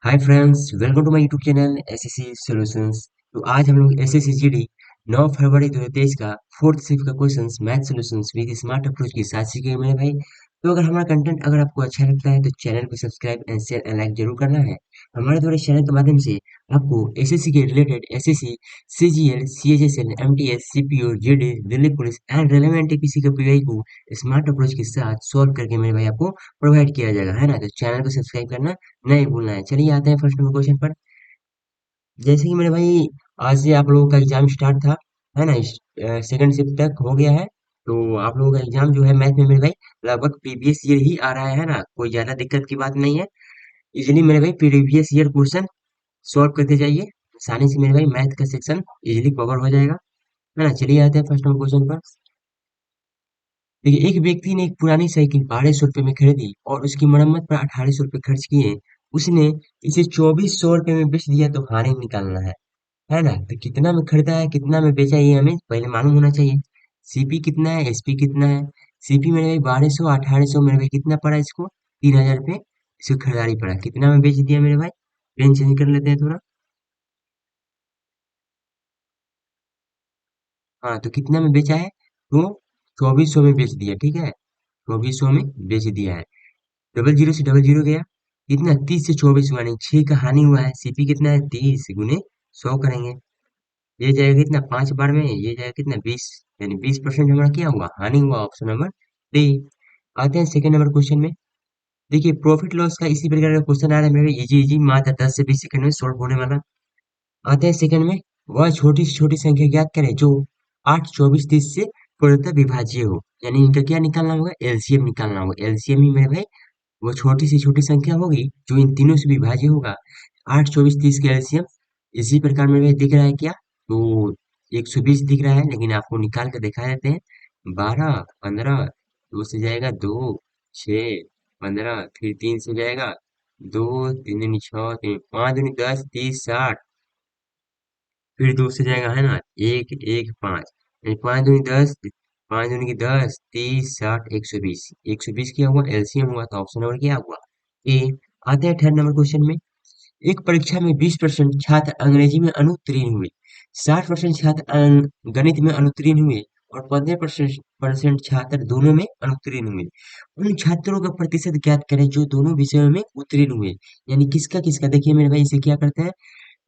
Hi friends, welcome to my YouTube channel SSC solutions. तो आज हम लोग एसएससी जीडी 9 फरवरी 2023 का फोर्थ शिफ्ट का questions math solutions with smart approach की साथ सीखेंगे मेरे भाई। तो अगर हमारा कंटेंट अगर आपको अच्छा लगता है तो चैनल को subscribe and share and like जरूर करना है। हमारे द्वारा इस चैनल के माध्यम से आपको एसएससी के related SSC, CGL, CHSL, MTS, CPO, JD, Delhi police and relevant APC के पीवाई को स्मार्ट अप्रोच के साथ सॉल्व करके मेरे भाई आपको प्रोवाइड किया जाएगा, है ना। तो चैनल को सब्सक्राइब करना नहीं भूलना है। चलिए आते हैं फर्स्ट नंबर क्वेश्चन पर। जैसे कि मेरे भाई आज से आप लोगों का एग्जाम स्टार्ट था, है ना। सेकंड शिफ्ट तक हो गया है। तो आप लोगों का एग्जाम जो है मैथ में मेरे भाई लगभग प्रीवियस ईयर ही आ रहा है ना। कोई ज्यादा दिक्कत की बात नहीं है। इजिली मेरे भाई प्रीवियस ईयर क्वेश्चन सॉल्व करते जाइए। आसानी से मेरे भाई मैथ का सेक्शन इजिली कवर हो जाएगा, है ना। चलिए आते हैं फर्स्ट नंबर क्वेश्चन पर। देखिए, एक व्यक्ति ने एक पुरानी साइकिल 1200 रुपये में खरीदी और उसकी मरम्मत पर 1800 रुपये खर्च किए। उसने इसे 2400 रुपये में बेच दिया, तो हानि निकालना है ना। तो कितना में खरीदा है, कितना में बेचा, ये हमें पहले मालूम होना चाहिए। सीपी कितना है, एसपी कितना है। सीपी मेरे भाई 1200, 1800 मेरे भाई कितना पड़ा इसको, 3000 रुपये इसको खरीदारी पड़ा। कितना में बेच दिया मेरे भाई, पेन चेंज कर लेते हैं थोड़ा। हाँ, तो कितना में बेचा है, तो 2400 में बेच दिया, ठीक है। 2400 में बेच दिया है। डबल जीरो से डबल जीरो गया, कितना 30 से 24 हुआ, नहीं 6 का हानि हुआ है। सीपी कितना है, 30 गुने 100 करेंगे। ये जाएगा कितना, 5 बार में ये जाएगा कितना, 20। यानी 20% हमारा क्या हुआ, हानि हुआ। Option number D. आते हैं सेकंड नंबर क्वेश्चन में। देखिए, प्रॉफिट लॉस का इसी प्रकार का क्वेश्चन आ रहा है मेरे, इजी इजी, मात्र 10 से 20 सेकंड में सॉल्व होने वाला। आते हैं सेकंड में। वह छोटी से छोटी संख्या ज्ञात करें जो 8, 24, 30 से पूर्णतः विभाज्य हो। यानी इनका क्या निकालना होगा, एलसीएम निकालना होगा। एलसीएम ही मेरे भाई वो छोटी से छोटी संख्या होगी जो इन तीनों से विभाज्य होगा। 8, 24, 30 का एलसीएम इसी प्रकार में भाई दिख रहा है क्या, तो 120 दिख रहा है, लेकिन आपको निकाल कर दिखा देते हैं। 12, 15, दो से जाएगा 2, 6, 15, फिर 3 से जाएगा 2, 3 दूनी 6, 5 दूनी 10, 30, 60, फिर 2 से जाएगा, है ना, 1, 1, 5, 5 दूनी 10, 5 दूनी की 10, 30, 60, 120। 120 क्या हुआ, एलसीएम हुआ, तो ऑप्शन नंबर क्या हुआ, ए। आते हैं थर्ड नंबर क्वेश्चन में। एक परीक्षा में 20% छात्र अंग्रेजी में अनुत्तीर्ण हुए, 60% छात्र गणित में अनुत्तीर्ण हुए और 15% छात्र दोनों में अनुत्तीर्ण हुए। उन छात्रों का प्रतिशत ज्ञात करें जो दोनों विषयों में उत्तीर्ण हुए। यानी किसका किसका, देखिए मेरे भाई इसे क्या करते हैं।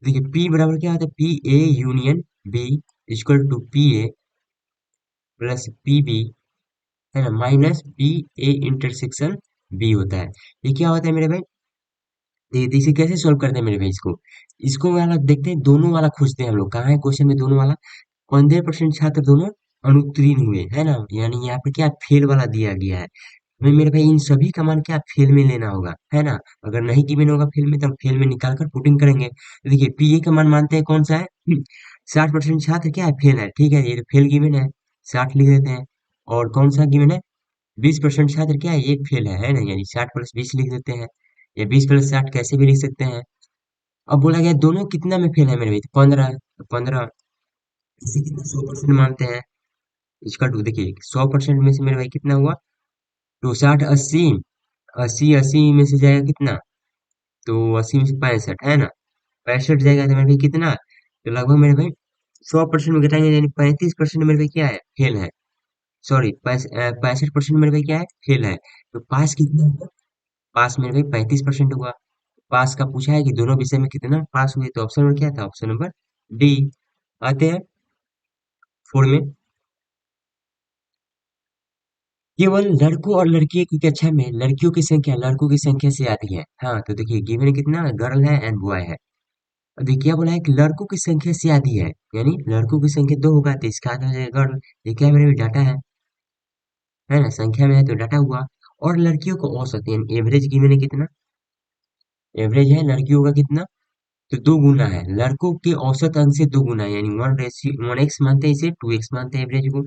देखिए, पी बराबर क्या होता है, P A union B equal to P A plus P B, है ना, minus P A intersection B होता है। ये क्या होता है मेरे भाई, तो इसे कैसे सोल्व करते हैं मेरे भाई, इसको इसको वाला देखते हैं, दोनों वाला खोजते हैं हम लोग। कहाँ है क्वेश्चन में दोनों वाला, 15% छात्र दोनों अनुत्तीर्ण हुए, है ना। यानी यहाँ पे क्या फेल वाला दिया गया है। हमें मेरे भाई इन सभी का मान क्या फेल में लेना होगा, है ना। अगर नहीं गिवन होगा फेल में, तो हम फेल में निकाल कर पुटिंग करेंगे। तो देखिए, पी ए का मान मानते हैं कौन सा है, 60% छात्र क्या है, फेल है, ठीक है, ये तो फेल गिवन है, 60 लिख देते हैं। और कौन सा गिवन है, 20% छात्र क्या है, एक फेल है ना, यानी 60 + 20 लिख देते हैं। या 20 + 60 कैसे भी लिख सकते हैं। अब बोला गया दोनों कितना में फेल है मेरे भाई, तो 15, तो 15 इसे कितना 100% मानते हैं। इसका टू देखिए, 100% में से मेरे भाई कितना हुआ, तो 60, 80, 80, 80 में से जाएगा कितना, तो 80 में से 65, है ना। 65 जाएगा तो मेरे भाई कितना, तो लगभग मेरे भाई 100% में घटाएंगे, यानी 35% मेरे भाई क्या है, फेल है। सॉरी, 65% मेरे भाई क्या है, फेल है। तो पास कितना हुआ, पास मेरे भाई 35% हुआ। पास का पूछा है कि दोनों विषय में कितना पास हुए, तो ऑप्शन नंबर क्या था, ऑप्शन नंबर डी। आते हैं फोर में। केवल लड़कों और लड़कियों की कक्षा में लड़कियों की संख्या लड़कों की संख्या से आती है। हाँ, तो देखिए गिवन कितना, गर्ल है एंड बॉय है। और देखिए क्या बोला है कि लड़कों की संख्या से आधी है, यानी लड़कों की संख्या 2 होगा तो इसका आधा हो जाएगा गर्ल। ये क्या मेरे डाटा है ना, संख्या में है तो डाटा हुआ। और लड़कियों को औसत यानी एवरेज गिवन है कितना, एवरेज है लड़कियों का कितना, तो 2 गुना है, लड़कों के औसत अंक से 2 गुना है, यानी 1x मानते हैं, इसे 2x मानते हैं एवरेज को।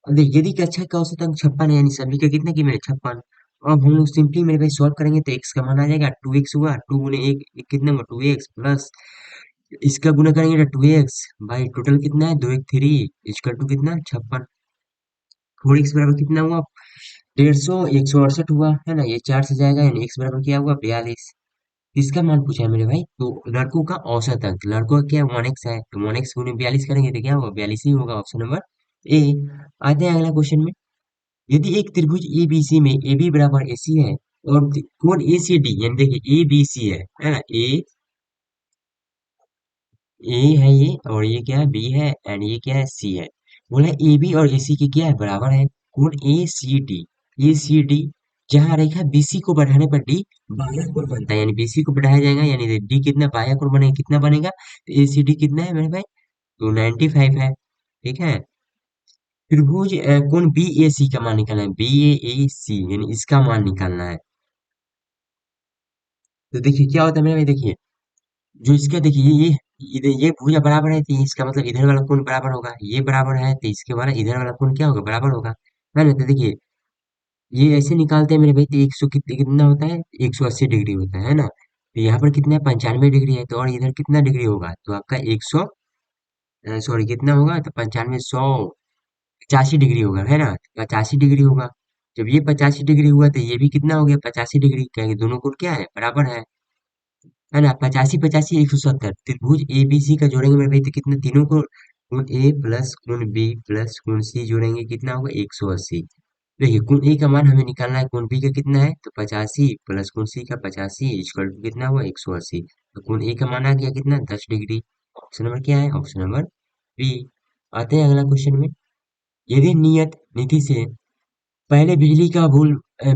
अब देखिए, यदि कक्षा का औसत अंक 56 है, यानी सभी का कितना गिवन है, 56। अब हम लोग सिंपली मेरे भाई सॉल्व करेंगे तो x का मान आ जाएगा 2x हुआ, 2 गुने 1 कितना हुआ, 2x प्लस इसका गुना करेंगे तो 2x भाई, टोटल कितना है, 2 1 3 इसका टू कितना 56। 4x बराबर कितना हुआ, 150, 168 हुआ, है ना। ये 4 से जाएगा, यानी x बराबर क्या हुआ, 42। किसका मान पूछा है मेरे भाई? तो लड़कों का औसत अंक, लड़कों का क्या 1x है, तो 1x गुने 42 करेंगे तो क्या होगा? 42 ही होगा, ऑप्शन नंबर ए। आते हैं अगला क्वेश्चन में। यदि एक त्रिभुज एबीसी में AB बराबर AC है और कोण ACD, यानी देखिए ABC है ना? ए है ये, और ये क्या है? बी है, एंड ये क्या है? सी है। बोला ए बी और ए सी की क्या है? बराबर है। कोण ए सी डी, ए सी डी, जहां रेखा बीसी को बढ़ाने पर डी बाह्य कोण बनता है, यानी बीसी को बढ़ाया जाएगा, यानी डी कितना बाह्य कोण बनेगा, कितना बनेगा? तो ए सी डी कितना है मेरे भाई? तो 95 है। ठीक है। त्रिभुज कोण बी ए सी का मान निकालना है, बी ए सी, यानी इसका मान निकालना है। तो देखिए क्या होता है मेरे भाई, देखिए जो इसका देखिए ये इधर ये भुजा बराबर है, तो इसका मतलब इधर वाला कोण बराबर होगा, ये बराबर है तो इसके वाला इधर वाला कोण क्या होगा? बराबर होगा, है ना? तो देखिए ये ऐसे निकालते हैं मेरे भाई, तो 100 कितना होता है? 180 डिग्री होता है ना? तो यहाँ पर कितना है? 95 डिग्री है, तो और इधर कितना डिग्री होगा? तो आपका 100, सॉरी कितना होगा? तो 95, 100, 85 डिग्री होगा, है ना? 85 डिग्री होगा। जब ये 85 डिग्री हुआ तो ये भी कितना हो गया? 85 डिग्री, क्या दोनों कोण क्या है? बराबर है ना? 85 85 170, त्रिभुज एबीसी का जोड़ेंगे मेरे भाई तो कितना? तीनों को कोण ए प्लस कोण बी प्लस कोण सी जोड़ेंगे, कितना होगा? 180। देखिए कोण ए का मान हमें निकालना है, कोण बी का कितना है? तो 85 प्लस कोण सी का 85 इक्वल टू कितना हुआ? 180। तो कोण ए का मान आ गया कितना? 10 डिग्री। ऑप्शन नंबर क्या है? Option number B. आते हैं अगला क्वेश्चन में। यदि नियत तिथि से पहले बिजली का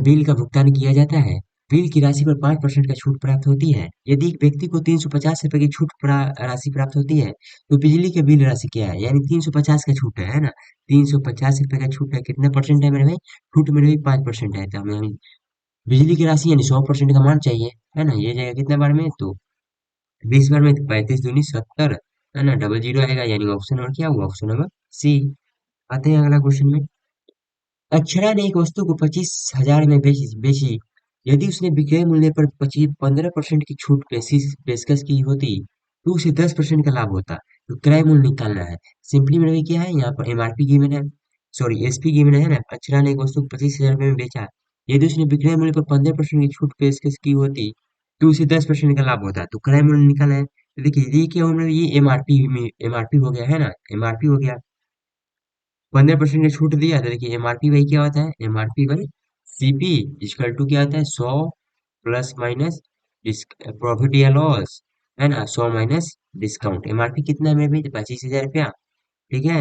बिल का भुगतान किया जाता है, बिल की राशि पर 5% का छूट प्राप्त होती है। यदि एक व्यक्ति को 350 रुपए की राशि प्राप्त होती है, तो बिजली की बिल राशि क्या है? यानी 350 का छूट है ना? 350 रुपए का छूट है, कितना परसेंट है मेरे भाई? छूट मेरे भाई 5% है, तो हमें बिजली की राशि यानी 100% का मान चाहिए, है ना? ये जाएगा कितना बार में? तो 20 बार में, तो 35 दूनी 70, है ना? डबल जीरो आएगा, यानी ऑप्शन नंबर क्या हुआ? Option number C. आते हैं अगला क्वेश्चन में। अक्षरा ने एक वस्तु को 25,000 में बेची। यदि उसने विक्रय मूल्य पर 15% की छूट पेशकश की होती, तो उसे 10% का लाभ होता। तो क्रय मूल्य निकालना है। सिंपली मेरे को क्या है, यहाँ पर एमआरपी गिवन है, सॉरी एसपी गिवन है ना? अक्षरा ने एक वस्तु को 25,000 में बेचा। यदि उसने विक्रय मूल्य पर 15% की छूट पेशकश की होती, तो उसे 10% का लाभ होता। तो क्रय मूल्य निकालना है। तो देखिए ये क्या हो रहा है, ये एमआरपी में एमआरपी हो गया, है ना? एमआरपी हो गया। 15% की छूट दिया, तो देखिए एमआरपी भाई क्या होता है? एमआरपी भाई सीपी इक्वल टू क्या होता है? 100 प्लस माइनस प्रॉफिट या लॉस, है ना? 100 माइनस डिस्काउंट। एमआरपी कितना है मेरे भाई? 25,000 रुपया। ठीक है।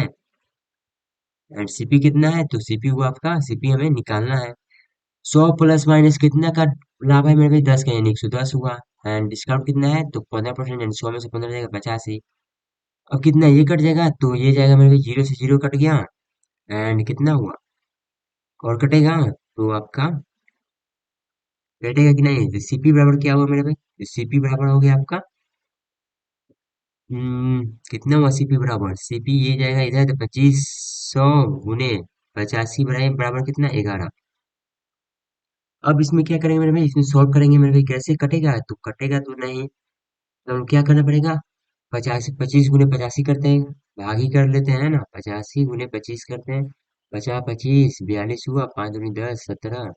एंड सीपी कितना है? तो सीपी हुआ आपका, सीपी हमें निकालना है। 100 प्लस माइनस कितना का लाभ है मेरे भाई? 10 का, यानी 110 हुआ। एंड डिस्काउंट कितना है? तो 15%, यानी 100 में से 15 जाएगा 85। अब कितना ये कट जाएगा? तो ये जाएगा मेरे भाई, जीरो से जीरो कट गया। एंड कितना हुआ? और कटेगा तो आपका कटेगा कि नहीं? तो सीपी बराबर क्या हुआ मेरे भाई? तो सीपी बराबर हो गया आपका, कितना हुआ सीपी बराबर? सीपी ये जाएगा इधर, तो 2500 गुने 85 बराबर बराबर कितना? 11। अब इसमें क्या करेंगे मेरे भाई? इसमें सॉल्व करेंगे मेरे भाई, कैसे कटेगा? तो कटेगा तो नहीं, तो हम क्या करना पड़ेगा? 25 गुने 85 करते हैं, भाग ही कर लेते हैं ना? 85 गुने 25 करते हैं, 50 25 42 हुआ, 5 दूनी 10 17,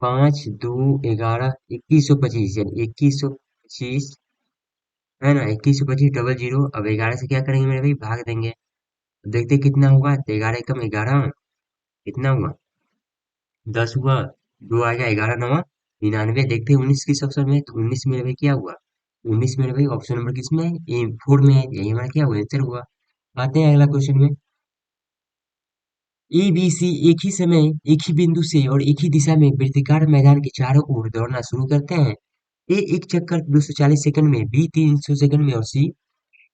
5 2 11, 2125, यानी 2125, है ना? 2125 डबल जीरो। अब 11 से क्या करेंगे मेरे भाई? भाग देंगे, देखते कितना हुआ। तो 11 एकम 11, कितना हुआ? 10 हुआ। 2 आ गया, 11 9 99। देखते हैं 19 किस ऑप्शन में है? तो 19 मेरे भाई क्या हुआ? 19 मेरे भाई ऑप्शन नंबर किसमें है? ए 4 में है, यही हमारा क्या हुआ? आंसर हुआ। आते हैं अगला क्वेश्चन में। ए बी सी एक ही समय, एक ही बिंदु से और एक ही दिशा में वृत्ताकार मैदान के चारों ओर दौड़ना शुरू करते हैं। ए एक चक्कर 240 सेकंड में, बी 300 सेकंड में और सी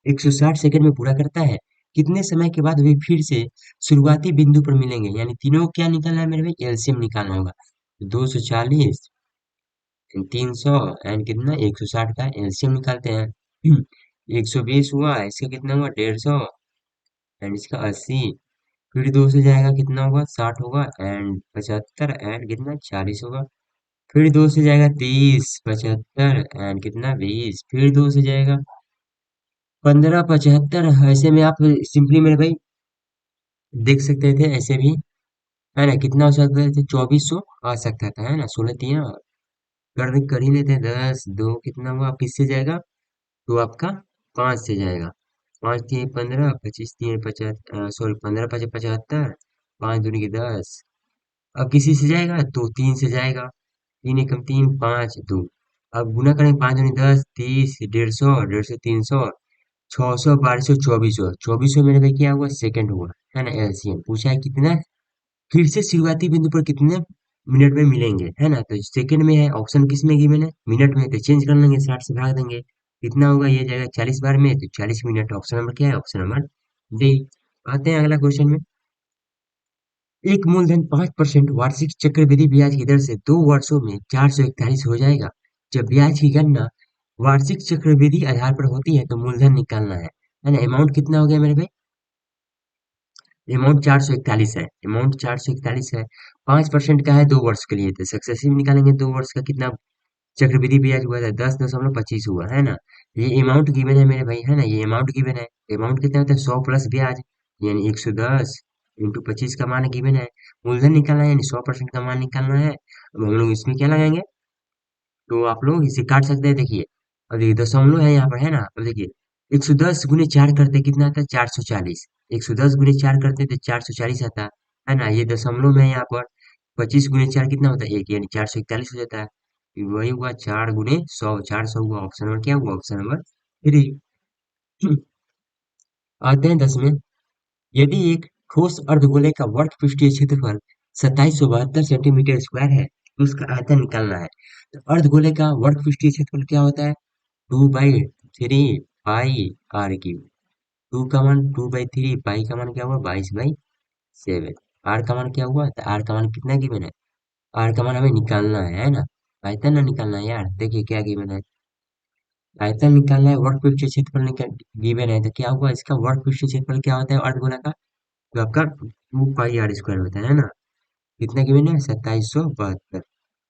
160 सेकंड में पूरा करता है। कितने समय के बाद वे फिर से शुरुआती बिंदु पर मिलेंगे? यानी तीनों को क्या निकालना है मेरे भाई? एलसीएम निकालना होगा। 240 300 एंड कितना? 160 का एलसीएम निकालते हैं। 120 हुआ, इसका कितना हुआ? 150, एंड इसका 80। फिर दो से जाएगा, कितना होगा? 60 होगा, एंड 75, एंड कितना? 40 होगा। फिर दो से जाएगा 30, 75, एंड कितना? 20। फिर दो से जाएगा 15, 75। ऐसे में आप सिंपली मेरे भाई देख सकते थे, ऐसे भी, है ना? कितना हो सकता था? 2400 आ सकता था, है ना? 16 तिया कर ही लेते हैं। 10 2 कितना हुआ, किससे जाएगा? तो आपका 5 से जाएगा। 5 3 15, 25 3 50, सॉरी 15 5 75, 5 दूनी की 10। अब किसी से जाएगा तो 3 से जाएगा। 3 एकम 3, 5 2। अब गुना करेंगे, 5 दूनी 10, 30, 150, 150 300, 600 1200 2400। 2400 मेरे भाई क्या हुआ? सेकंड हुआ, है ना? एलसीएम पूछा है कितना, फिर से शुरुआती बिंदु पर कितने मिनट में मिलेंगे, है ना? तो सेकंड में है, ऑप्शन किस में गिवन है? मिनट में, तो चेंज कर लेंगे, 60 से भाग देंगे। कितना होगा? ये जाएगा 40 बार में, तो 40 मिनट। ऑप्शन नंबर क्या है? Option number D. आते हैं अगला क्वेश्चन में। एक मूलधन 5% वार्षिक चक्रवृद्धि ब्याज की दर से 2 वर्षों में 441 हो जाएगा। जब ब्याज की गणना वार्षिक चक्रवृद्धि आधार पर होती है तो मूलधन निकालना है ना? अमाउंट कितना हो गया मेरे भाई? अमाउंट 441 है। अमाउंट 441 है। 5% का है 2 वर्ष के लिए, तो सक्सेसिव निकालेंगे। 2 वर्ष का कितना चक्रवृद्धि ब्याज हुआ था? 10.25 हुआ, है ना? ये अमाउंट गिवन है मेरे भाई, है ना? ये अमाउंट गिवन है। अमाउंट कितना होता है? 100 प्लस ब्याज, यानी 110 इंटू 25 का मान गिवन है। मूलधन निकालना है, यानी 100% का मान निकालना है। अब हम लोग इसमें क्या लगाएंगे? तो आप लोग इसे काट सकते हैं, देखिए। अब देखिए दशमलव है यहाँ पर, है ना? अब देखिए 110 गुने 4 करते कितना आता है? 440। 110 गुने 4 करते तो 440 आता है ना? ये दशमलव में है यहाँ पर। 25 गुने 4 कितना होता है? 1, यानी 441 हो जाता है। वही हुआ 4 गुने 100, 400 हुआ। ऑप्शन नंबर क्या हुआ? Option number 3। आते हैं 10 में। यदि एक ठोस अर्धगोले का वर्ग पृष्ठीय क्षेत्रफल 2772 सेंटीमीटर स्क्वायर है तो उसका आयतन निकालना है। तो अर्धगोले का वर्ग पृष्ठीय क्षेत्रफल क्या होता है? 2/3 पाई r क्यूब। 2 का मान 2/3, पाई का मान क्या हुआ? 22/7। आर का मान क्या हुआ? तो आर का मान कितना गिवन है? आर का मान हमें निकालना है ना? आयतन ना निकालना है यार। देखिए क्या गिवन है, आयतन निकालना है, वर्ग पृष्ठीय क्षेत्रफल निकाल गिवन है। तो क्या हुआ इसका? वर्ग पृष्ठीय क्षेत्रफल क्या होता है अर्धगोला का? तो आपका 2 पाई r स्क्वायर होता है ना? कितना गिवन है? 2772।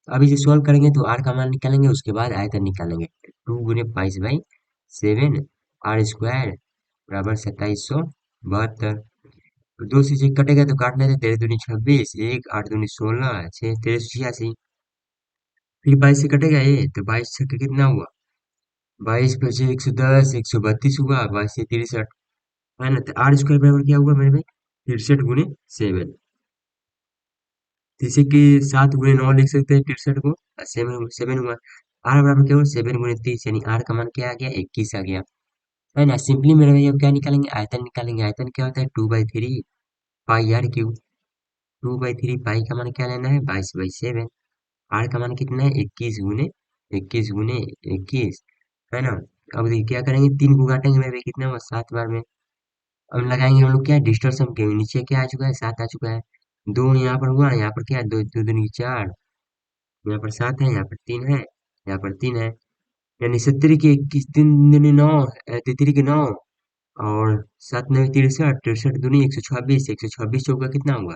अब इसे सोल्व करेंगे तो आर का मान निकालेंगे, उसके बाद आयतन निकालेंगे। 2 गुने 22/7 आर स्क्वायर बराबर 2772। तो 2 से 6 कटेगा तो काटना है, 13 दूनी 26, 1 8 दूनी 16, 6 1386। फिर 22 से कटेगा ये, तो 22 छक्के कितना हुआ? 22 पचे 110, 132 हुआ। 22 से 63, है ना? तो आर स्क्वायर बराबर क्या हुआ मेरे में? 63 गुने 7। जैसे कि 7 गुने 9 लिख सकते हैं 63 को। 7 हुआ। आर बराबर क्या हुआ? 7 गुने 30, यानी आर का मान क्या आ गया? 21 आ गया, है ना? सिंपली मेरे भैया क्या निकालेंगे? आयतन निकालेंगे। आयतन क्या होता है? 2/3 पाई r क्यूब। 2/3 पाई का मान क्या लेना है? 22/7। आर का मान कितना है? 21 गुने 21, है ना? अब देखिए क्या करेंगे, 3 को काटेंगे मेरे भैया, कितना हुआ? 7 बार में। अब लगाएंगे हम लोग क्या, डिस्टेंस सम के नीचे क्या आ चुका है? 7 आ चुका है। 2 यहाँ पर हुआ, यहाँ पर क्या है? 2 2 दूनी 4, यहाँ पर 7 है, यहाँ पर 3 है, यहाँ पर 3 है। यानी 70 के 21, 3 दूनी 9, 33 के 9, और 7 9 63, 63 दूनी 126, 126 चौका कितना हुआ?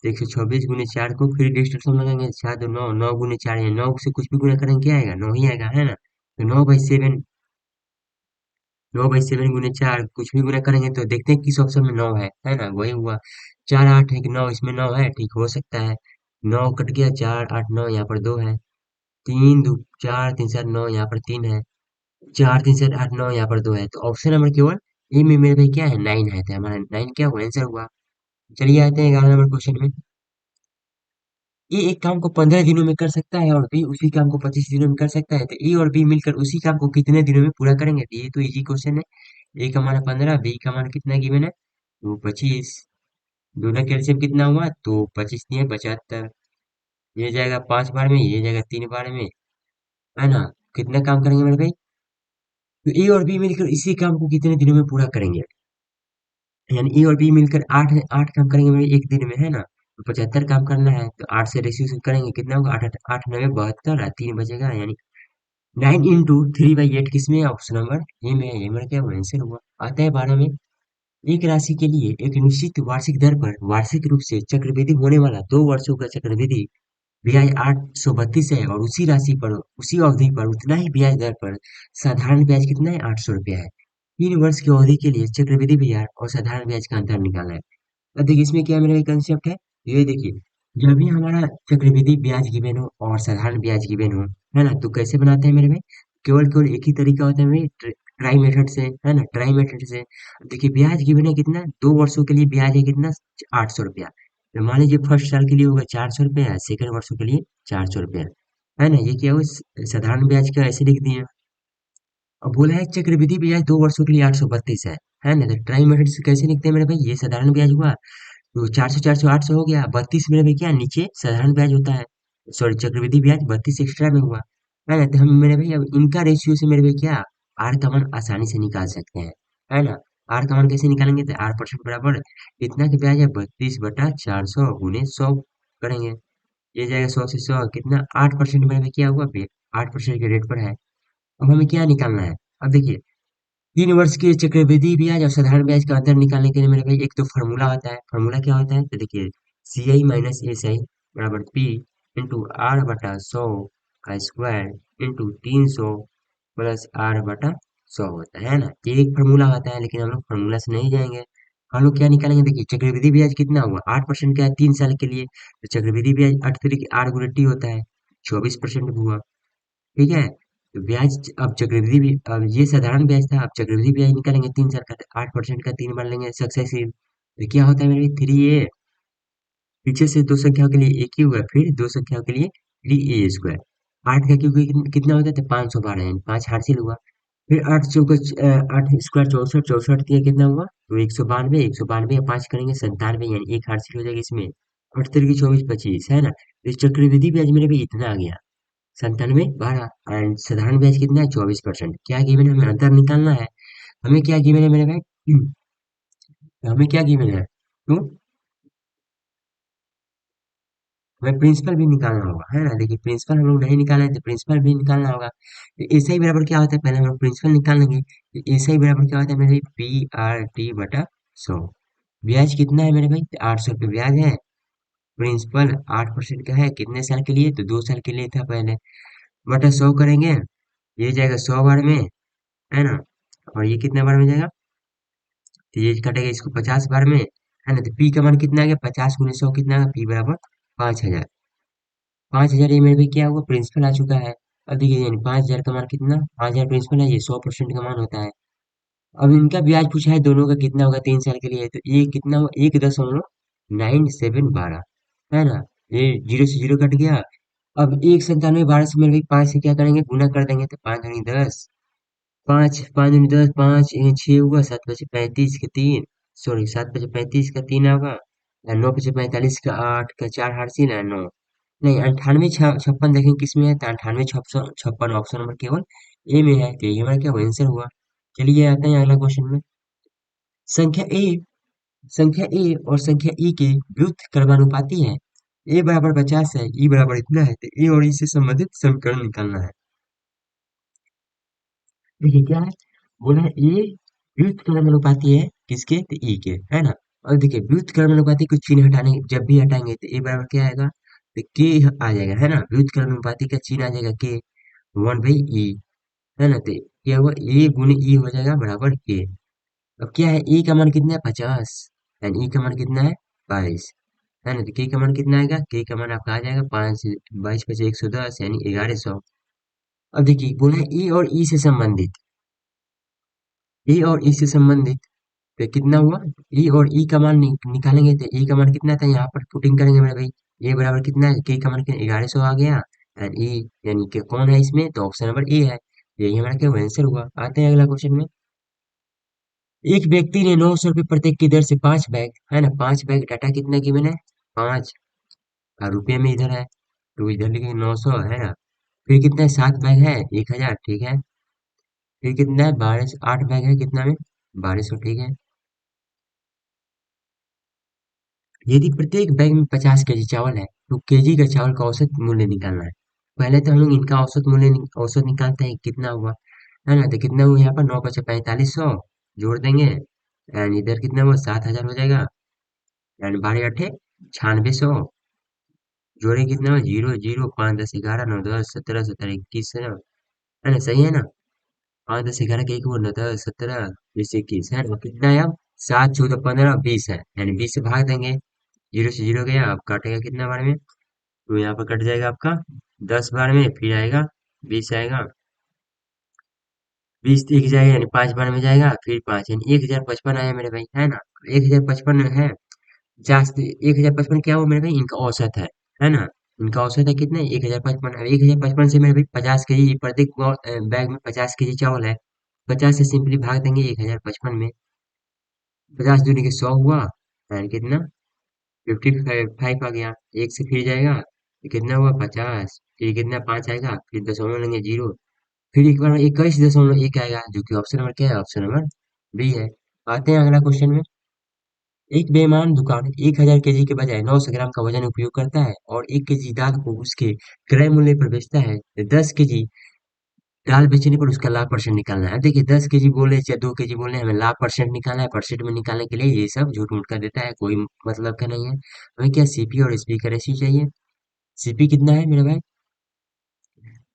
तो 126 गुने 4 को फिर डिस्टेंस हम लगाएंगे, 7 9, 9 गुने 4 है, 9 से कुछ भी गुना करेंगे क्या आएगा? 9 ही आएगा, है ना? तो 9/7, 9/7 गुने 4 कुछ भी गुना करेंगे तो देखते हैं किस ऑप्शन में 9 है ना? वही हुआ। 4 8 है कि 9 इसमें 9 है, ठीक हो सकता है। 9 कट गया, 4 8 9, यहाँ पर 2 है। 3 2 4 3 7 9, यहाँ पर 3 है। 4 3 7 8 9, यहाँ पर 2 है। तो ऑप्शन नंबर केवल ए में मेरे भाई क्या है? 9 है, तो हमारा 9 क्या हुआ? आंसर हुआ। चलिए आते हैं 11 नंबर क्वेश्चन में। ए एक काम को 15 दिनों में कर सकता है और बी उसी काम को 25 दिनों में कर सकता है, तो ए और बी मिलकर उसी काम को कितने दिनों में पूरा करेंगे? तो ये तो इजी क्वेश्चन है। ए का मान 15, बी का मान कितना गिवन है? तो 25। दोनों का एलसीएम कितना हुआ? तो 25 दिए 75। ये जाएगा 5 बार में, ये जाएगा 3 बार में, है ना? कितना काम करेंगे मेरे भाई? तो ए और बी मिलकर इसी काम को कितने दिनों में पूरा करेंगे? यानी ए और बी मिलकर 8 8 काम करेंगे मेरे एक दिन में, है ना? तो 75 काम करना है, तो 8 से रेशियो करेंगे, कितना होगा? 8 8 9 72, 3 बचेगा, यानी 9 × 3/8 किसमें है? ऑप्शन नंबर ए में है। ये मेरा क्या आंसर हुआ। आता है 12 में। एक राशि के लिए एक निश्चित वार्षिक दर पर वार्षिक रूप से चक्रवृद्धि होने वाला 2 वर्षों का चक्रवृद्धि ब्याज 832 है, और उसी राशि पर उसी अवधि पर उतना ही ब्याज दर पर साधारण ब्याज कितना है? 800 रुपया है। 3 वर्ष की अवधि के लिए चक्रवृद्धि ब्याज और साधारण ब्याज का अंतर निकालना है। अब देखिए इसमें क्या मेरा कंसेप्ट है, ये देखिए जब भी हमारा चक्रवृद्धि ब्याज गिवन हो और साधारण ब्याज गिवन हो, है ना, तो कैसे बनाते हैं मेरे भाई? केवल केवल एक ही तरीका होता है भाई, ट्राई मेथड से, है ना, ट्राई मेथड से। देखिए ब्याज गिवन है कितना, 2 वर्षों के लिए ब्याज है कितना, 800 रुपया। तो मान लीजिए फर्स्ट साल के लिए होगा 400 रुपया, सेकंड वर्षों के लिए 400 रुपया, है ना, ये क्या हुआ, साधारण ब्याज का ऐसे लिख दिए। अब बोला है चक्रवृद्धि ब्याज 2 वर्षों के लिए 832 है ना, तो ट्राई मेथड से कैसे लिखते हैं मेरे भाई? ये साधारण ब्याज हुआ, तो 400 हो गया, 32 में भी क्या नीचे साधारण ब्याज होता है, सॉरी चक्रवृद्धि ब्याज 32 एक्स्ट्रा में हुआ, है ना, तो हम मेरे भाई अब इनका रेशियो से मेरे भाई क्या, आर का मान आसानी से निकाल सकते हैं, है ना। आर का मान कैसे निकालेंगे, तो आर परसेंट बराबर इतना के ब्याज है 32/400 गुने 100 करेंगे, ये जाएगा 100 से 100 कितना, 8% मेरे भाई क्या हुआ, 8% के रेट पर है। अब हमें क्या निकालना है, अब देखिए 3 वर्ष के चक्रवृद्धि ब्याज और साधारण ब्याज का अंतर निकालने के लिए मेरे भाई एक तो फॉर्मूला होता है, फॉर्मूला क्या होता है, तो देखिए सी आई माइनस एस आई बराबर पी इंटू आर बटा 100 का स्क्वायर इंटू 300 प्लस आर बटा 100 होता है ना, ये एक फॉर्मूला होता है, लेकिन हम लोग फॉर्मूला से नहीं जाएंगे। हम लोग क्या निकालेंगे, देखिए चक्रवृद्धि ब्याज कितना हुआ, 8% का है 3 साल के लिए, तो चक्रवृद्धि ब्याज 8 तरीके 8 गुणे टी होता है, 24% हुआ, ठीक है। तो ब्याज अब चक्रवृद्धि भी, अब ये साधारण ब्याज था, अब चक्रवृद्धि ब्याज निकालेंगे 3 साल का, 8% का 3 बार लेंगे सक्सेसिव, तो क्या होता है मेरे 3a, पीछे से दो संख्याओं के लिए एक ही हुआ, फिर दो संख्याओं के लिए 3a²। 8 का क्योंकि कितना होता है, तो 512 यानी 5 हासिल हुआ, फिर 8 स्क्वायर 64, 64 दिया कितना हुआ, तो 192, 192 5 करेंगे 97 यानी एक हासिल हो जाएगा इसमें, 8 तिरकी 24 25, है ना, तो इस चक्रवृद्धि ब्याज मेरे भी इतना आ गया 97/12, एंड साधारण ब्याज कितना है 24%। क्या गिवन है, हमें अंतर निकालना है, हमें क्या गिवन है मेरे भाई, हमें क्या गिवन है, तो हमें प्रिंसिपल भी निकालना होगा, है ना, देखिए प्रिंसिपल हम लोग नहीं निकाले हैं, तो प्रिंसिपल भी निकालना होगा, तो ऐसा ही बराबर क्या होता है, पहले हम लोग प्रिंसिपल निकाल लेंगे, तो ऐसा ही बराबर क्या होता है मेरे भाई, PRT/100। ब्याज कितना है मेरे भाई, 800 रुपये ब्याज है, प्रिंसिपल 8% का है, कितने साल के लिए, तो 2 साल के लिए था पहले, बटा 100 करेंगे, ये जाएगा 100 बार में, है ना, और ये कितने बार में जाएगा, तो ये कटेगा इसको 50 बार में, है ना, तो पी का मान कितना आ गया, 50 गुने 100 कितना आ गया, पी बराबर 5,000। 5,000 ये मेरे भी क्या हुआ, प्रिंसिपल आ चुका है। अब देखिए यानी 5,000 का मान कितना, 5,000 प्रिंसिपल है, ये 100% का मान होता है। अब इनका ब्याज पूछा है दोनों का कितना होगा 3 साल के लिए, तो ये कितना हुआ, 1.9712, है ना, ये जीरो से जीरो कट गया। अब 19712 से मेरे भाई 5 से क्या करेंगे, गुना कर देंगे, तो 5 दूनी 10, 5 5 दूनी 10, 5 6 हुआ, 7 5 35 का 3, सॉरी 7 5 35 का 3 होगा, 9 5 45 का 8 का 4 हार्सिल है 9, नहीं 98 56 देखें किस में है, तो 98 56 ऑप्शन नंबर केवल ए में है, तो ये हमारा क्या आंसर हुआ। चलिए आते हैं अगला क्वेश्चन में। संख्या ए संख्या ए और संख्या ई के व्युत्क्रमानुपाती क्रमानुपाती है, ए बराबर 50 है, ई बराबर इतना है, तो ए और ई से संबंधित समीकरण निकालना है। देखिए क्या है, बोला है ए व्युत्क्रमानुपाती है किसके, तो ई के, है ना। और देखिए व्युत्क्रमानुपाती को चिन्ह हटाने, जब भी हटाएंगे तो ए बराबर क्या आएगा, तो के आ जाएगा, है ना, व्युत्क्रमानुपाती का चिन्ह आ जाएगा के, 1/e, है ना, तो क्या हुआ, ए गुने ई हो जाएगा बराबर के। अब क्या है, ए का मान कितना है 50, एंड ई का मान कितना है 22, है ना, तो के का मान कितना आएगा, के का मान आपका आ जाएगा 5 22 × 5 110 यानी 1100। अब देखिए बोला है ए और ई से संबंधित, ए और ई से संबंधित, तो कितना हुआ, ए और ई का मान निकालेंगे, तो ए का मान कितना था, यहाँ पर पुटिंग करेंगे मेरे भाई, ए बराबर कितना है, के का मान कितना 1100 आ गया, एंड ई यानी कि कौन है इसमें, तो ऑप्शन नंबर ए है, यही हमारा क्या आंसर हुआ। आते हैं अगला क्वेश्चन में। एक व्यक्ति ने 900 रुपये प्रत्येक की दर से 5 बैग, है ना, 5 बैग डाटा कितना की मैंने, 5, और रुपये में इधर है, तो इधर लिखे 900, है ना, फिर कितना है 7 बैग है 1,000, ठीक है, फिर कितना है 8 बैग है कितना में 1,200, ठीक है। यदि प्रत्येक बैग में 50 केजी चावल है, तो केजी का चावल का औसत मूल्य निकालना है। पहले तो हम लोग इनका औसत निकालते हैं कितना हुआ, है ना, तो कितना हुआ यहाँ पर 9 × 45 4500 जोड़ देंगे, एंड इधर कितना हुआ 7,000 हो जाएगा, एंड 12 × 8 = 9600, जोड़े कितना हुआ 0 0 5 10 11 9 10 17 17 21, है ना, है ना, सही है ना, 5 10 11 के एक हुआ 9 10 17 20 21, है ना, कितना है अब 7 14 15 20 है, यानी 20 से भाग देंगे, जीरो से जीरो गया, अब काटेगा कितना बार में? तो यहाँ पर कट जाएगा आपका 10 बार में, फिर आएगा 20 आएगा, 20 एक जाएगा यानी 5 बार में जाएगा, फिर 5 यानी 1055 आया मेरे भाई, है ना? 1055 है। 1055 क्या हुआ मेरे भाई? इनका औसत है ना? इनका औसत है कितना? 1055। अब 1055 से मेरे भाई 50 केजी, प्रत्येक बैग में 50 केजी चावल है। 50 से सिंपली भाग देंगे 1055 में। 50 दूनी के 100 हुआ, एंड कितना? 55 आ गया। एक से फिर जाएगा तो कितना हुआ? 50। फिर कितना? 5 आएगा, फिर दशमलव लेंगे 0, फिर एक बार 21.1 आएगा, जो कि ऑप्शन नंबर क्या है? ऑप्शन नंबर बी है। आते हैं अगला क्वेश्चन में। एक बेईमान दुकान 1000 केजी के बजाय 900 ग्राम का वजन उपयोग करता है और 1 केजी दाल को उसके क्रय मूल्य पर बेचता है। 10 केजी दाल बेचने पर उसका लाभ परसेंट निकालना है। देखिए 10 केजी बोले चाहे 2 केजी बोले, हमें लाभ परसेंट निकालना है। परसेंट में निकालने के लिए ये सब झूठ मूठ का देता है, कोई मतलब का नहीं है। हमें क्या सीपी और एसपी का रेशियो चाहिए। सीपी कितना है मेरे भाई?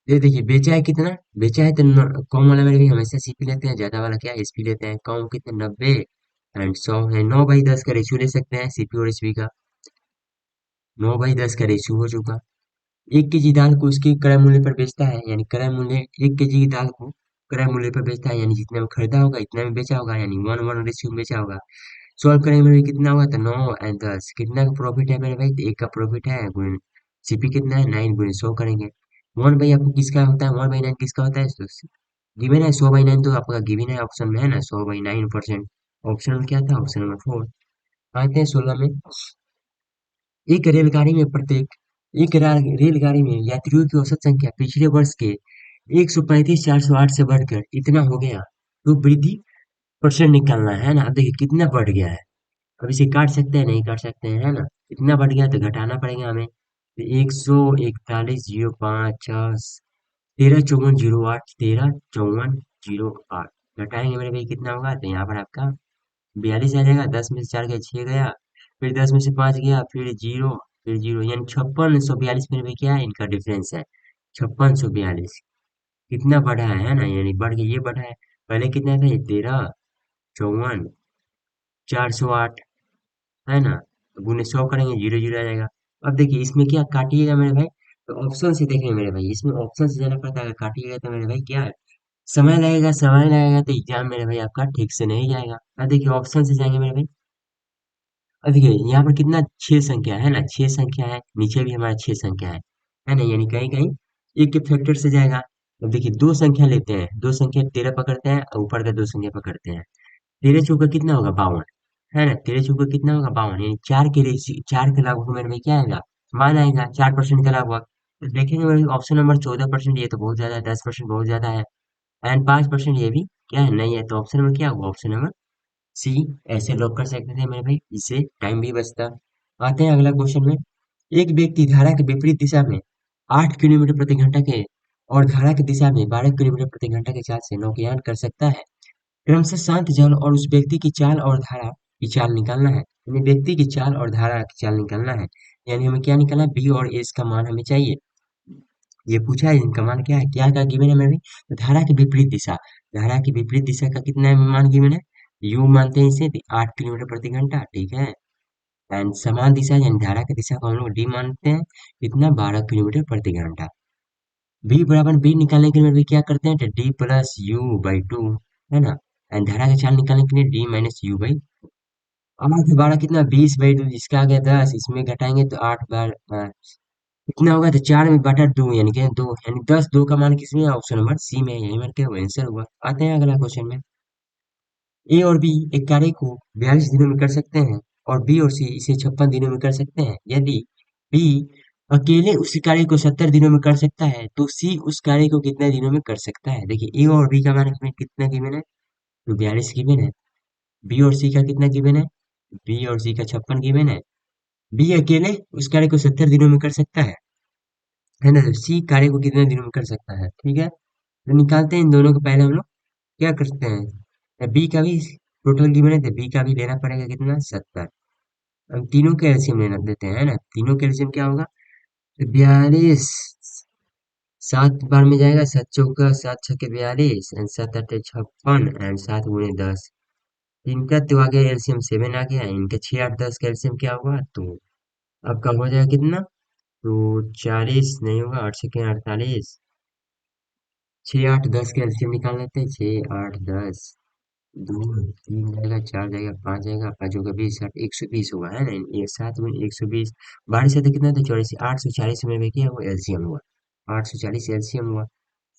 ये देखिए बेचा है कितना? बेचा है तो कम वाला में भी हमेशा सीपी लेते हैं, ज्यादा वाला क्या एसपी लेते हैं। कम कितना? 90 एंड 100 है। 9/10 का रेशियो ले सकते हैं सीपी और एसपी का। 9/10 का रेशियो हो चुका। 1 केजी दाल को उसके क्रय मूल्य पर बेचता है, यानी क्रय मूल्य 1 केजी की दाल को क्रय मूल्य पर बेचता है, यानी जितने में खरीदा होगा इतना में बेचा होगा, यानी 1:1 रेशियो में बेचा होगा। सॉल्व करेंगे मेरे भाई, कितना होगा? तो 9 एंड 10 कितना का प्रॉफिट है मेरे भाई? तो एक का प्रॉफिट है, गुण सीपी कितना है? 9 × 100 करेंगे। 1/, आपको किसका होता है? 1/9 किसका होता है? तो गिवन है 100/9, तो आपका गिवन है ऑप्शन में, है ना? 100/9%। ऑप्शन में क्या था? Option number 4। आते हैं 16 में। एक रेलगाड़ी में प्रत्येक रेलगाड़ी में यात्रियों की औसत संख्या पिछले वर्ष के 135,408 से बढ़कर इतना हो गया, तो वृद्धि परसेंट निकालना है ना। अब देखिए कितना बढ़ गया है। अब इसे काट सकते हैं? नहीं काट सकते हैं, है ना? इतना बढ़ गया तो घटाना पड़ेगा हमें। तो 141,005 135408 135408 घटाएंगे मेरे भाई, कितना होगा? तो यहाँ पर आपका 42 आ जाएगा। 10 में से 4 गया, 6 गया, फिर 10 में से 5 गया, फिर जीरो, फिर जीरो, यानी 5642 मेरे भाई क्या है? इनका डिफरेंस है 5642। कितना बढ़ा है ना? यानी बढ़ के ये बढ़ा है। पहले कितना था? ये 135408, है ना? गुने 100 करेंगे, जीरो जीरो आ जाएगा। अब देखिए इसमें क्या काटिएगा मेरे भाई? तो ऑप्शन से देखेंगे मेरे भाई, इसमें ऑप्शन से जाना पड़ता है। काटिएगा तो मेरे भाई क्या है? समय लगेगा, समय लगेगा, तो एग्जाम मेरे भाई आपका ठीक से नहीं जाएगा। अब देखिए ऑप्शन से जाएंगे मेरे भाई। अब देखिए यहाँ पर कितना? 6 संख्या है ना, 6 संख्या है, नीचे भी हमारा 6 संख्या है ना? यानी कहीं कहीं एक के फैक्टर से जाएगा। अब देखिए 2 संख्या लेते हैं, 2 संख्या 13 पकड़ते हैं और ऊपर का 2 संख्या पकड़ते हैं। 13 चौका कितना होगा? 52, है ना? 13 चौका कितना होगा? 52, यानी 4 के लाभ होने में क्या आएगा? मान आएगा, 4% का लाभ हुआ। तो देखेंगे मेरे ऑप्शन नंबर 14%, ये तो बहुत ज्यादा है, 10% बहुत ज्यादा है, एंड 5% ये भी क्या है? नहीं है। तो ऑप्शन नंबर क्या होगा? ऑप्शन नंबर सी ऐसे लॉक कर सकते थे मेरे भाई, इससे टाइम भी बचता। आते हैं अगला क्वेश्चन में। एक व्यक्ति धारा के विपरीत दिशा में 8 किलोमीटर प्रति घंटा के और धारा की दिशा में 12 किलोमीटर प्रति घंटा के चाल से नौकायन कर सकता है। क्रमशः शांत जल और उस व्यक्ति की चाल और धारा की चाल निकालना है, यानी व्यक्ति की चाल और धारा की चाल निकालना है। यानी हमें क्या निकालना है? बी और एस का मान हमें चाहिए। ये पूछा है, इनका मान क्या है? क्या का गिवन है मेरे? तो धारा की विपरीत दिशा, धारा की विपरीत दिशा का कितना मान गिवन है? यू मानते हैं इसे, 8 किलोमीटर प्रति घंटा, ठीक है। एंड समान दिशा यानी धारा की दिशा को हम लोग डी मानते हैं, कितना? 12 किलोमीटर प्रति घंटा। बी बराबर बी निकालने के लिए भी क्या करते हैं? तो D+U/2, है ना? एंड धारा की चाल निकालने के लिए D-U/, 8 12 कितना? 20/2, इसका आ गया 10, इसमें घटाएंगे तो 8 बार कितना होगा? तो 4 में बटा 2, यानी कि 2, यानी 10। 2 का मान किसमें है? ऑप्शन नंबर सी में है, यही मान के आंसर हुआ। आते हैं अगला क्वेश्चन में। ए और बी एक कार्य को 42 दिनों में कर सकते हैं और बी और सी इसे 56 दिनों में कर सकते हैं। यदि बी अकेले उस कार्य को 70 दिनों में कर सकता है, तो सी उस कार्य को कितने दिनों में कर सकता है? देखिए ए और बी का मान इसमें कितना गिवन है? तो 42 गिवन है। बी और सी का कितना गिवन है? बी और सी का 56 गिवन है। बी अकेले उस कार्य को 70 दिनों में कर सकता है ना? तो सी कार्य को कितने दिनों में कर सकता है? ठीक है, तो निकालते हैं इन दोनों को। पहले हम लोग क्या करते हैं? बी का भी टोटल गिवन है, तो बी का भी लेना पड़ेगा कितना? 70। हम तीनों के एलसीएम लेना देते हैं, है ना? तीनों के एलसीएम क्या होगा? तो 42 7 बार में जाएगा, 7 चौका 7 छक्के 42 एंड 7 8 56 एंड 7 गुणे 10, इनका तो आ गया एलसीएम 7 आ गया, इनका 6 8 10 का एलसीएम क्या होगा, तो आपका हो जाएगा कितना, तो 40 नहीं होगा, 8 से 48, 6 8 10 के एलसीएम निकाल लेते हैं, 6 8 10, 2 3 जाएगा, 4 जाएगा, 5 जाएगा, 5 होगा 20, 120 हुआ है ना, ये 7 में 120, 12 से तो कितना था 84, 840 में भी क्या हुआ एलसीएम हुआ, 840 एलसीएम हुआ।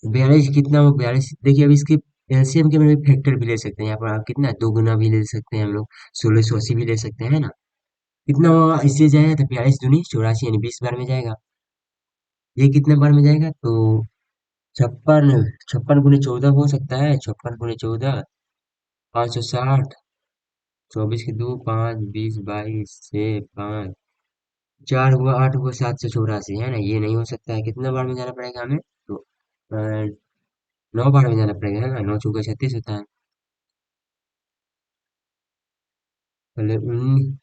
42 कितना हुआ 42, देखिए अब इसके एलसीएम के में फैक्टर भी ले सकते हैं, यहाँ पर आप कितना 2 गुना भी ले सकते हैं हम लोग, 1680 भी ले सकते हैं ना, कितना होगा इससे जाएगा तो 42 दूनी 84 यानी 20 बार में जाएगा। ये कितने बार में जाएगा, तो 56, 56 × 14 हो सकता है, 56 × 14, 560, 24 के 2 5, 20 22 6 5, 4 हुआ 8 हुआ 784 है ना, ये नहीं हो सकता है, कितना बार में जाना पड़ेगा हमें, तो 9 बार में जाना पड़ेगा है ना, 9 × 4 = 36 होता है, पहले 19,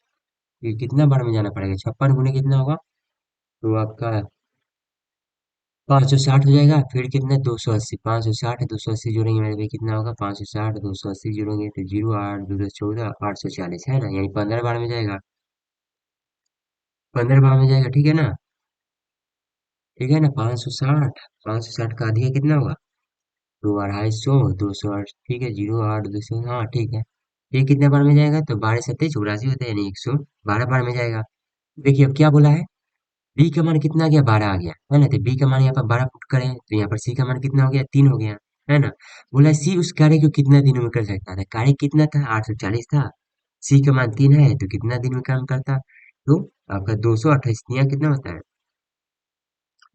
ये कितना बार में जाना पड़ेगा, 56 गुने कितना होगा, तो आपका 560 हो जाएगा, फिर कितना 280, 560 280 जोड़ेंगे मेरे भाई कितना होगा, 560 280 जोड़ेंगे तो 0 8 2 10 14, 840 है ना, यानी 15 बार में जाएगा, 15 बार में जाएगा, ठीक है ना, 560 का आधी कितना होगा, तो 250, 208, ठीक है, 0 8 200, हाँ ठीक है, ये कितने बार में जाएगा, तो 12 7 84 होता है, यानी 112 बार में जाएगा। देखिए अब क्या बोला है, बी का मान कितना आ गया, 12 आ गया है ना, तो बी का मान यहाँ पर 12 पुट करें, तो यहाँ पर सी का मान कितना हो गया, 3 हो गया, है ना। बोला सी उस कार्य को कितना दिनों में कर सकता था, कार्य कितना था 840 था, सी का मान 3 है तो कितना दिन में काम करता, तो आपका 228 कितना होता है,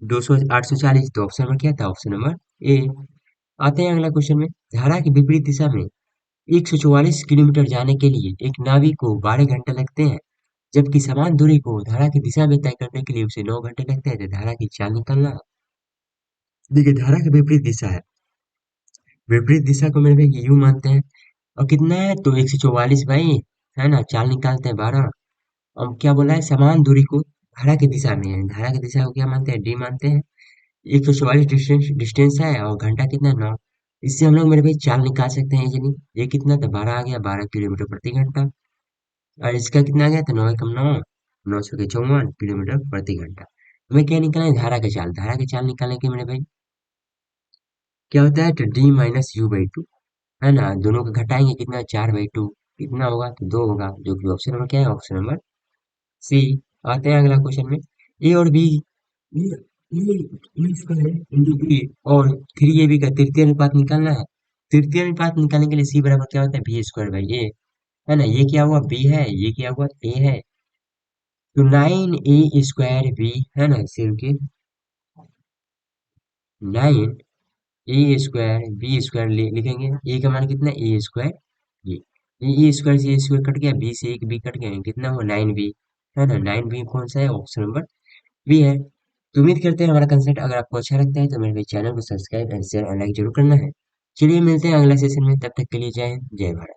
840, तो ऑप्शन नंबर क्या था, ऑप्शन नंबर ए। आते हैं अगला क्वेश्चन में, धारा की विपरीत दिशा में 144 किलोमीटर जाने के लिए एक नाविक को 12 घंटे लगते हैं, जबकि समान दूरी को धारा की दिशा में तय करने के लिए उसे 9 घंटे लगते हैं, तो धारा की चाल निकालना है। देखिए धारा की विपरीत दिशा है, विपरीत दिशा को मेरे भाई यू मानते हैं, और कितना है, तो 144 भाई, है ना, चाल निकालते हैं 12। अब क्या बोला है, समान दूरी को धारा की दिशा में है, धारा की दिशा को क्या मानते हैं, डी मानते हैं, 144 डिस्टेंस डिस्टेंस है और घंटा कितना 9, इससे हम लोग मेरे भाई चाल निकाल सकते हैं इजीली, ये कितना था 12 आ गया, 12 किलोमीटर प्रति घंटा, और इसका कितना आ गया था 9 × 9, 9 × 54 किलोमीटर प्रति घंटा। हमें क्या निकालना है, धारा का चाल, धारा की चाल निकालने के मेरे भाई क्या होता है, तो D - U/2, है ना, दोनों को घटाएंगे कितना 4/2, कितना होगा, तो 2 होगा, जो कि ऑप्शन नंबर क्या है, ऑप्शन नंबर सी। आते हैं अगला क्वेश्चन में, ए और बी, इसका है इंटू बी और 3AB का तृतीय अनुपात निकालना है। तृतीय अनुपात निकालने के लिए सी बराबर क्या होता है, B² ए, है ना, ये क्या हुआ बी है, ये क्या हुआ ए है, तो 9A² बी, है ना, सिर्फ 9A² लिखेंगे, ए का मान कितना A², ये ए स्क्वायर से ए स्क्वायर कट गया, बी से एक बी कट गया, कितना हुआ 9B, है ना, 9B कौन सा है, ऑप्शन नंबर बी है। तो उम्मीद करते हैं हमारा कंसेप्ट अगर आपको अच्छा लगता है तो मेरे चैनल को सब्सक्राइब एंड शेयर और लाइक जरूर करना है। चलिए मिलते हैं अगला सेशन में, तब तक के लिए जय हिंद जय भारत।